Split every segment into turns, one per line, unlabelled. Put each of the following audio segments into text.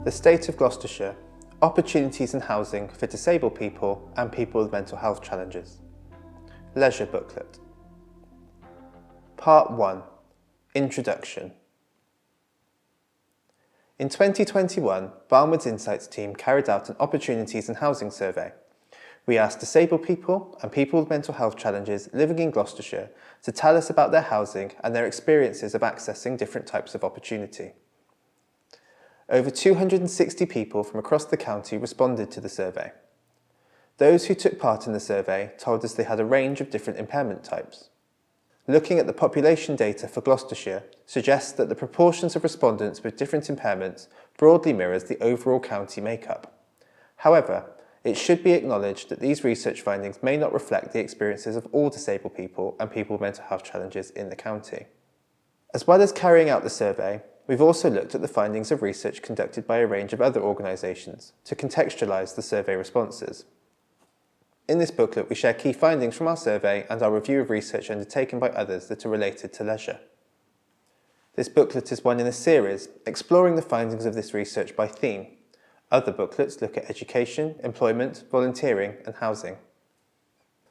The State of Gloucestershire, Opportunities in Housing for Disabled People and People with Mental Health Challenges. Leisure Booklet. Part 1. Introduction. In 2021, Barnwood's Insights team carried out an Opportunities in Housing survey. We asked disabled people and people with mental health challenges living in Gloucestershire to tell us about their housing and their experiences of accessing different types of opportunity. Over 260 people from across the county responded to the survey. Those who took part in the survey told us they had a range of different impairment types. Looking at the population data for Gloucestershire suggests that the proportions of respondents with different impairments broadly mirrors the overall county makeup. However, it should be acknowledged that these research findings may not reflect the experiences of all disabled people and people with mental health challenges in the county. As well as carrying out the survey, we've also looked at the findings of research conducted by a range of other organisations to contextualise the survey responses. In this booklet, we share key findings from our survey and our review of research undertaken by others that are related to leisure. This booklet is one in a series exploring the findings of this research by theme. Other booklets look at education, employment, volunteering and housing.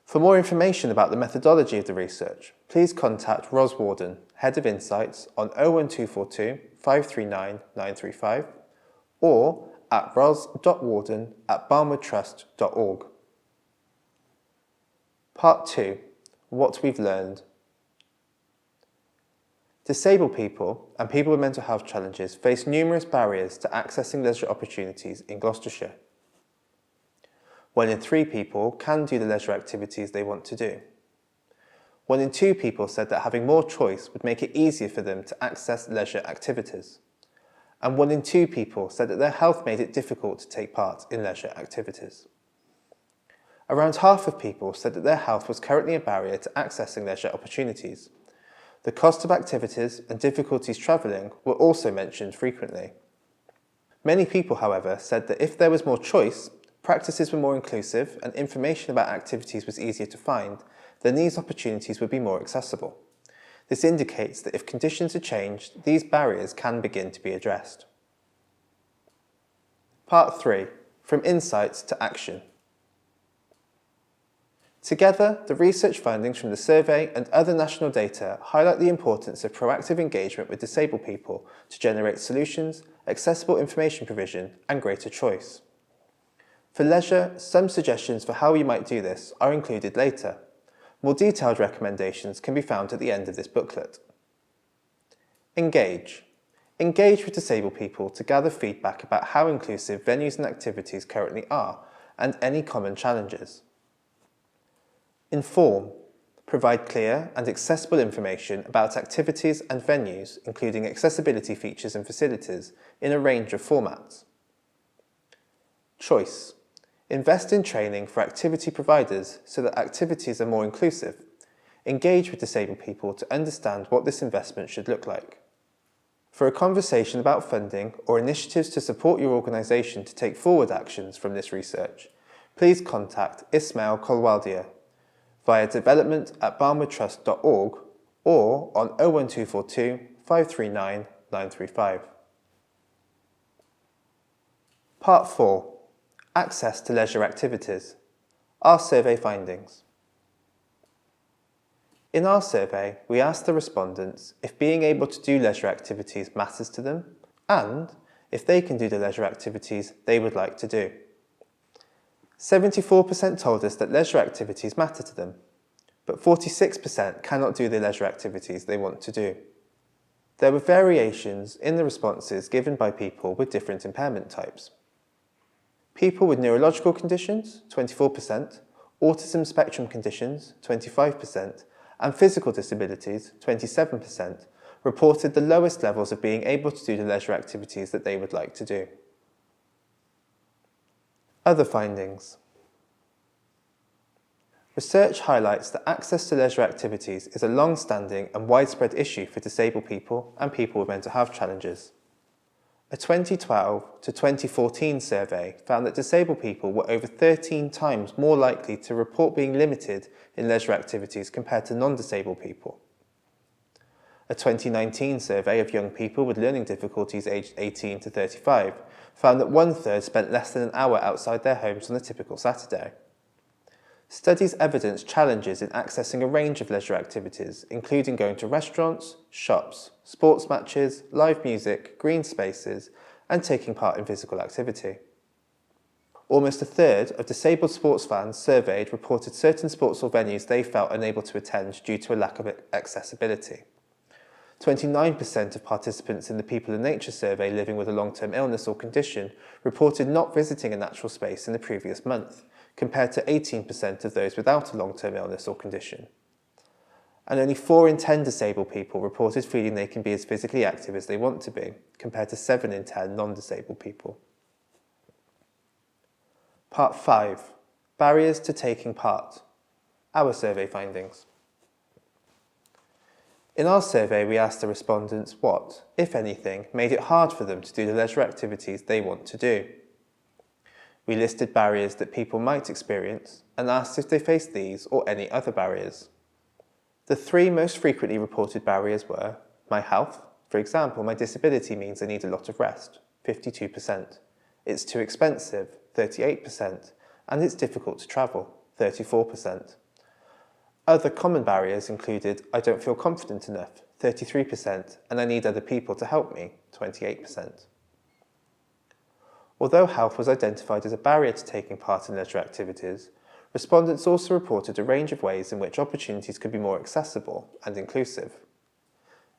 For more information about the methodology of the research, please contact Roz Warden, Head of Insights on 01242 539 935 or at ros.warden@barnwoodtrust.org. Part 2. What we've learned. Disabled people and people with mental health challenges face numerous barriers to accessing leisure opportunities in Gloucestershire. 1 in 3 people can do the leisure activities they want to do. 1 in 2 people said that having more choice would make it easier for them to access leisure activities. And 1 in 2 people said that their health made it difficult to take part in leisure activities. Around half of people said that their health was currently a barrier to accessing leisure opportunities. The cost of activities and difficulties travelling were also mentioned frequently. Many people, however, said that if there was more choice, practices were more inclusive and information about activities was easier to find, then these opportunities would be more accessible. This indicates that if conditions are changed, these barriers can begin to be addressed. Part 3. From Insights to Action. Together, the research findings from the survey and other national data highlight the importance of proactive engagement with disabled people to generate solutions, accessible information provision and greater choice. For leisure, some suggestions for how you might do this are included later. More detailed recommendations can be found at the end of this booklet. Engage. Engage with disabled people to gather feedback about how inclusive venues and activities currently are and any common challenges. Inform. Provide clear and accessible information about activities and venues, including accessibility features and facilities, in a range of formats. Choice. Invest in training for activity providers so that activities are more inclusive. Engage with disabled people to understand what this investment should look like. For a conversation about funding or initiatives to support your organisation to take forward actions from this research, please contact Ismail Kolwaldia via development@barnwoodtrust.org or on 01242 539 935. Part 4. Access to leisure activities. Our survey findings. In our survey, we asked the respondents if being able to do leisure activities matters to them and if they can do the leisure activities they would like to do. 74% told us that leisure activities matter to them, but 46% cannot do the leisure activities they want to do. There were variations in the responses given by people with different impairment types. People with neurological conditions, 24%, autism spectrum conditions, 25%, and physical disabilities, 27%, reported the lowest levels of being able to do the leisure activities that they would like to do. Other findings. Research highlights that access to leisure activities is a long-standing and widespread issue for disabled people and people with mental health challenges. A 2012 to 2014 survey found that disabled people were over 13 times more likely to report being limited in leisure activities compared to non-disabled people. A 2019 survey of young people with learning difficulties aged 18 to 35 found that 1/3 spent less than an hour outside their homes on a typical Saturday. Studies evidence challenges in accessing a range of leisure activities, including going to restaurants, shops, sports matches, live music, green spaces, and taking part in physical activity. Almost 1/3 of disabled sports fans surveyed reported certain sports or venues they felt unable to attend due to a lack of accessibility. 29% of participants in the People and Nature survey living with a long-term illness or condition reported not visiting a natural space in the previous month, compared to 18% of those without a long-term illness or condition. And only 4 in 10 disabled people reported feeling they can be as physically active as they want to be, compared to 7 in 10 non-disabled people. Part 5. Barriers to taking part. Our survey findings. In our survey, we asked the respondents what, if anything, made it hard for them to do the leisure activities they want to do. We listed barriers that people might experience and asked if they faced these or any other barriers. The 3 most frequently reported barriers were my health, for example, my disability means I need a lot of rest, 52%, it's too expensive, 38%, and it's difficult to travel, 34%. Other common barriers included I don't feel confident enough, 33%, and I need other people to help me, 28%. Although health was identified as a barrier to taking part in leisure activities, respondents also reported a range of ways in which opportunities could be more accessible and inclusive.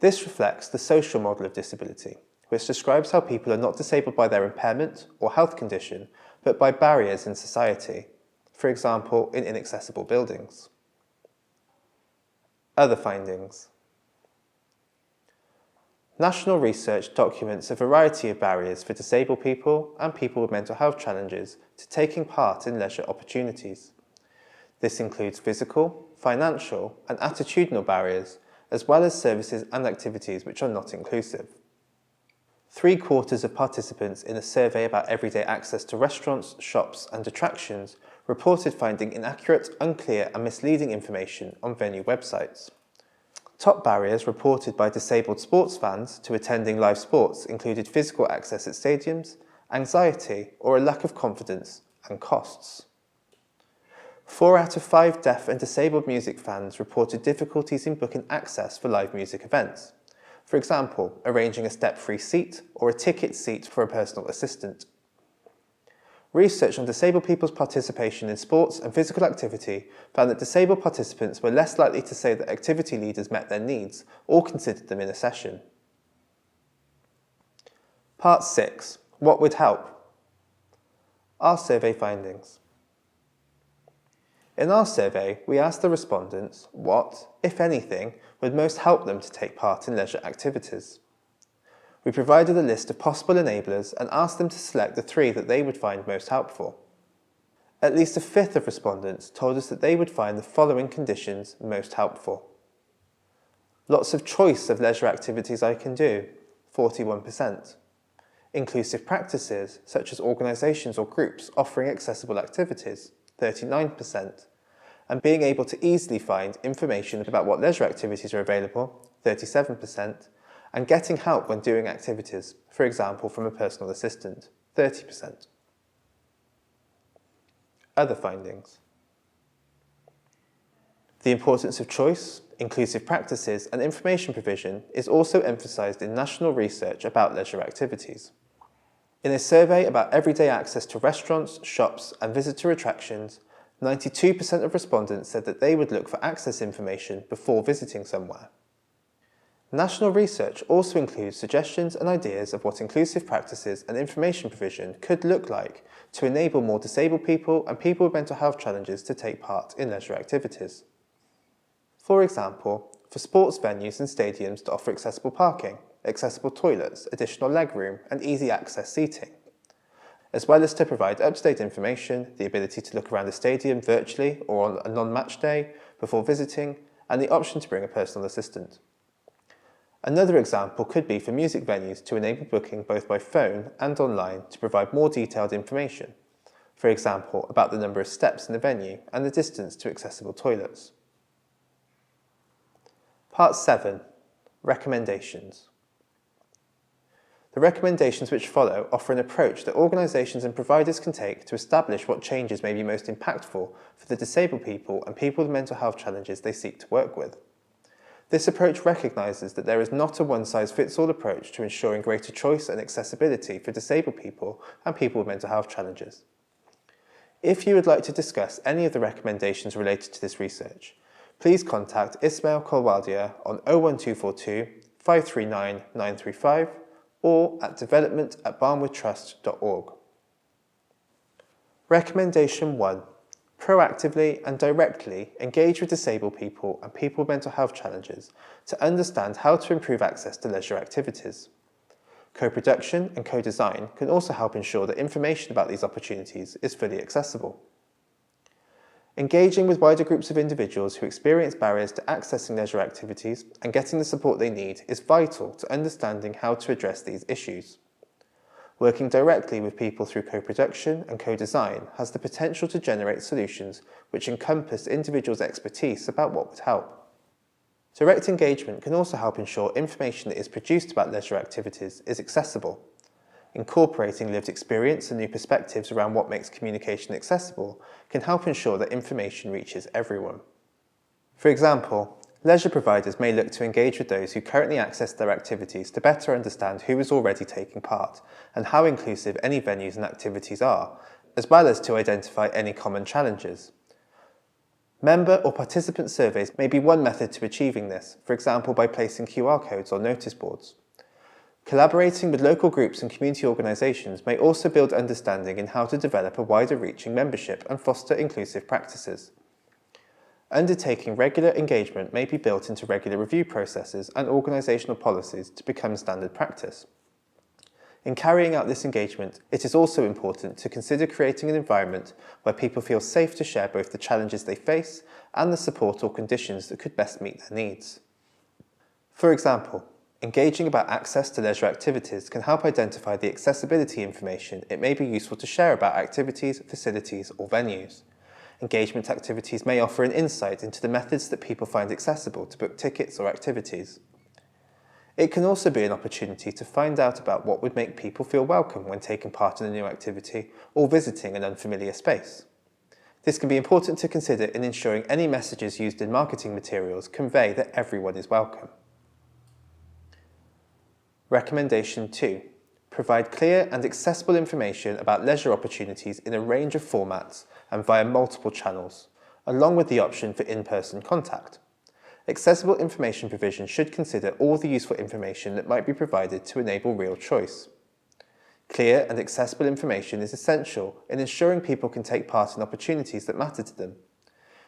This reflects the social model of disability, which describes how people are not disabled by their impairment or health condition, but by barriers in society, for example, in inaccessible buildings. Other findings. National research documents a variety of barriers for disabled people and people with mental health challenges to taking part in leisure opportunities. This includes physical, financial, and attitudinal barriers, as well as services and activities which are not inclusive. 3/4 of participants in a survey about everyday access to restaurants, shops, and attractions reported finding inaccurate, unclear, and misleading information on venue websites. Top barriers reported by disabled sports fans to attending live sports included physical access at stadiums, anxiety, or a lack of confidence, and costs. 4 out of 5 deaf and disabled music fans reported difficulties in booking access for live music events. For example, arranging a step-free seat or a ticket seat for a personal assistant. Research on disabled people's participation in sports and physical activity found that disabled participants were less likely to say that activity leaders met their needs or considered them in a session. Part 6. What would help? Our survey findings. In our survey, we asked the respondents what, if anything, would most help them to take part in leisure activities. We provided a list of possible enablers and asked them to select the 3 that they would find most helpful. At least 1/5 of respondents told us that they would find the following conditions most helpful. Lots of choice of leisure activities I can do, 41%. Inclusive practices, such as organisations or groups offering accessible activities, 39%. And being able to easily find information about what leisure activities are available, 37%. And getting help when doing activities, for example from a personal assistant, 30%. Other findings. The importance of choice, inclusive practices and information provision is also emphasised in national research about leisure activities. In a survey about everyday access to restaurants, shops and visitor attractions, 92% of respondents said that they would look for access information before visiting somewhere. National research also includes suggestions and ideas of what inclusive practices and information provision could look like to enable more disabled people and people with mental health challenges to take part in leisure activities. For example, for sports venues and stadiums to offer accessible parking, accessible toilets, additional legroom and easy access seating, as well as to provide up-to-date information, the ability to look around the stadium virtually or on a non-match day before visiting, and the option to bring a personal assistant. Another example could be for music venues to enable booking both by phone and online to provide more detailed information, for example about the number of steps in the venue and the distance to accessible toilets. Part 7. Recommendations. The recommendations which follow offer an approach that organisations and providers can take to establish what changes may be most impactful for the disabled people and people with mental health challenges they seek to work with. This approach recognises that there is not a one-size-fits-all approach to ensuring greater choice and accessibility for disabled people and people with mental health challenges. If you would like to discuss any of the recommendations related to this research, please contact Ismail Kolwadia on 01242 539 935 or at development@barnwoodtrust.org. Recommendation 1. Proactively and directly engage with disabled people and people with mental health challenges to understand how to improve access to leisure activities. Co-production and co-design can also help ensure that information about these opportunities is fully accessible. Engaging with wider groups of individuals who experience barriers to accessing leisure activities and getting the support they need is vital to understanding how to address these issues. Working directly with people through co-production and co-design has the potential to generate solutions which encompass individuals' expertise about what would help. Direct engagement can also help ensure information that is produced about leisure activities is accessible. Incorporating lived experience and new perspectives around what makes communication accessible can help ensure that information reaches everyone. For example, leisure providers may look to engage with those who currently access their activities to better understand who is already taking part and how inclusive any venues and activities are, as well as to identify any common challenges. Member or participant surveys may be one method to achieving this, for example by placing QR codes on notice boards. Collaborating with local groups and community organisations may also build understanding in how to develop a wider reaching membership and foster inclusive practices. Undertaking regular engagement may be built into regular review processes and organisational policies to become standard practice. In carrying out this engagement, it is also important to consider creating an environment where people feel safe to share both the challenges they face and the support or conditions that could best meet their needs. For example, engaging about access to leisure activities can help identify the accessibility information it may be useful to share about activities, facilities or venues. Engagement activities may offer an insight into the methods that people find accessible to book tickets or activities. It can also be an opportunity to find out about what would make people feel welcome when taking part in a new activity or visiting an unfamiliar space. This can be important to consider in ensuring any messages used in marketing materials convey that everyone is welcome. Recommendation 2. Provide clear and accessible information about leisure opportunities in a range of formats and via multiple channels, along with the option for in-person contact. Accessible information provision should consider all the useful information that might be provided to enable real choice. Clear and accessible information is essential in ensuring people can take part in opportunities that matter to them.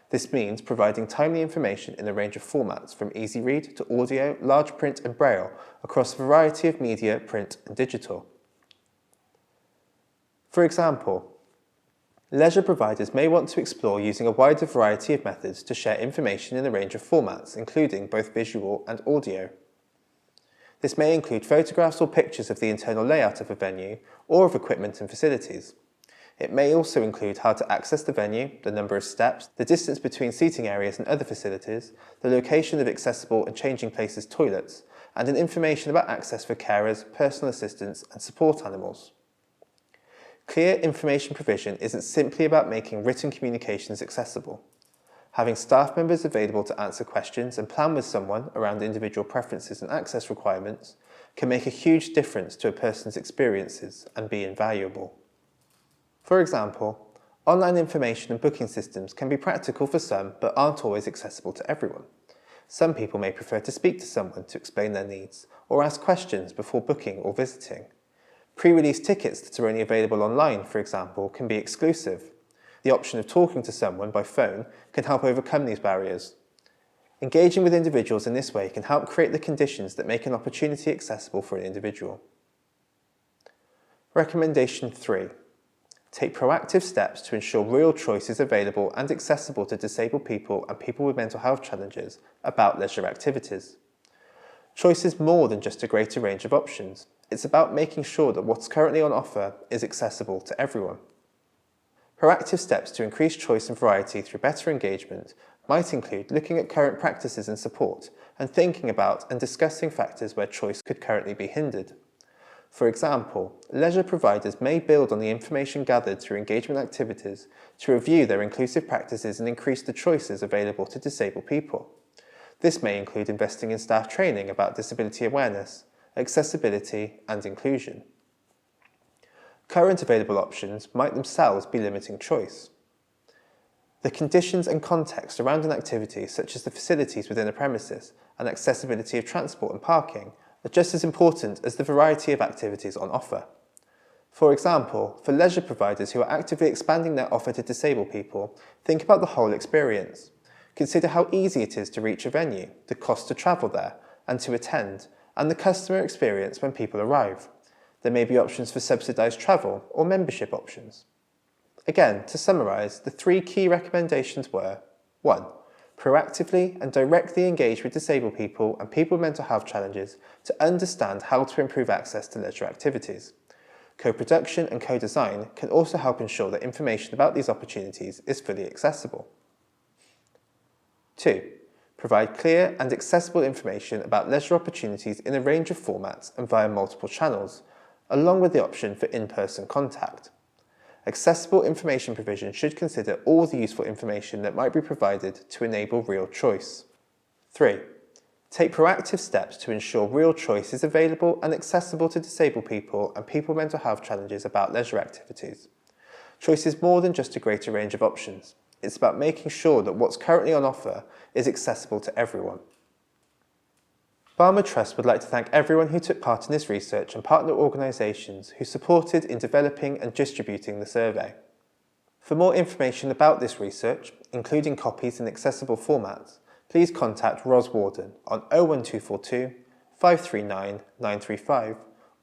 This means providing timely information in a range of formats from easy read to audio, large print and braille across a variety of media, print and digital. For example, leisure providers may want to explore using a wider variety of methods to share information in a range of formats, including both visual and audio. This may include photographs or pictures of the internal layout of a venue or of equipment and facilities. It may also include how to access the venue, the number of steps, the distance between seating areas and other facilities, the location of accessible and changing places toilets, and an information about access for carers, personal assistants and support animals. Clear information provision isn't simply about making written communications accessible. Having staff members available to answer questions and plan with someone around individual preferences and access requirements can make a huge difference to a person's experiences and be invaluable. For example, online information and booking systems can be practical for some but aren't always accessible to everyone. Some people may prefer to speak to someone to explain their needs or ask questions before booking or visiting. Pre-release tickets that are only available online, for example, can be exclusive. The option of talking to someone by phone can help overcome these barriers. Engaging with individuals in this way can help create the conditions that make an opportunity accessible for an individual. Recommendation 3. Take proactive steps to ensure real choice is available and accessible to disabled people and people with mental health challenges about leisure activities. Choice is more than just a greater range of options. It's about making sure that what's currently on offer is accessible to everyone. Proactive steps to increase choice and variety through better engagement might include looking at current practices and support and thinking about and discussing factors where choice could currently be hindered. For example, leisure providers may build on the information gathered through engagement activities to review their inclusive practices and increase the choices available to disabled people. This may include investing in staff training about disability awareness, accessibility and inclusion. Current available options might themselves be limiting choice. The conditions and context around an activity, such as the facilities within a premises and accessibility of transport and parking, are just as important as the variety of activities on offer. For example, for leisure providers who are actively expanding their offer to disabled people, think about the whole experience. Consider how easy it is to reach a venue, the cost to travel there and to attend, and the customer experience when people arrive. There may be options for subsidised travel or membership options. Again, to summarise, the 3 key recommendations were: 1. Proactively and directly engage with disabled people and people with mental health challenges to understand how to improve access to leisure activities. Co-production and co-design can also help ensure that information about these opportunities is fully accessible. 2. Provide clear and accessible information about leisure opportunities in a range of formats and via multiple channels, along with the option for in-person contact. Accessible information provision should consider all the useful information that might be provided to enable real choice. 3. Take proactive steps to ensure real choice is available and accessible to disabled people and people with mental health challenges about leisure activities. Choice is more than just a greater range of options. It's about making sure that what's currently on offer is accessible to everyone. Barmer Trust would like to thank everyone who took part in this research and partner organisations who supported in developing and distributing the survey. For more information about this research, including copies in accessible formats, please contact Roz Warden on 01242 539 935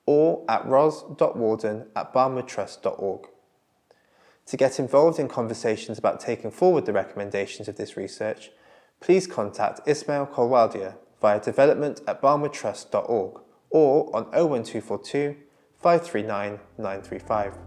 or at ros.warden@barmertrust.org. To get involved in conversations about taking forward the recommendations of this research, please contact Ismail Kolwaldia via development@barmertrust.org or on 01242 539 935.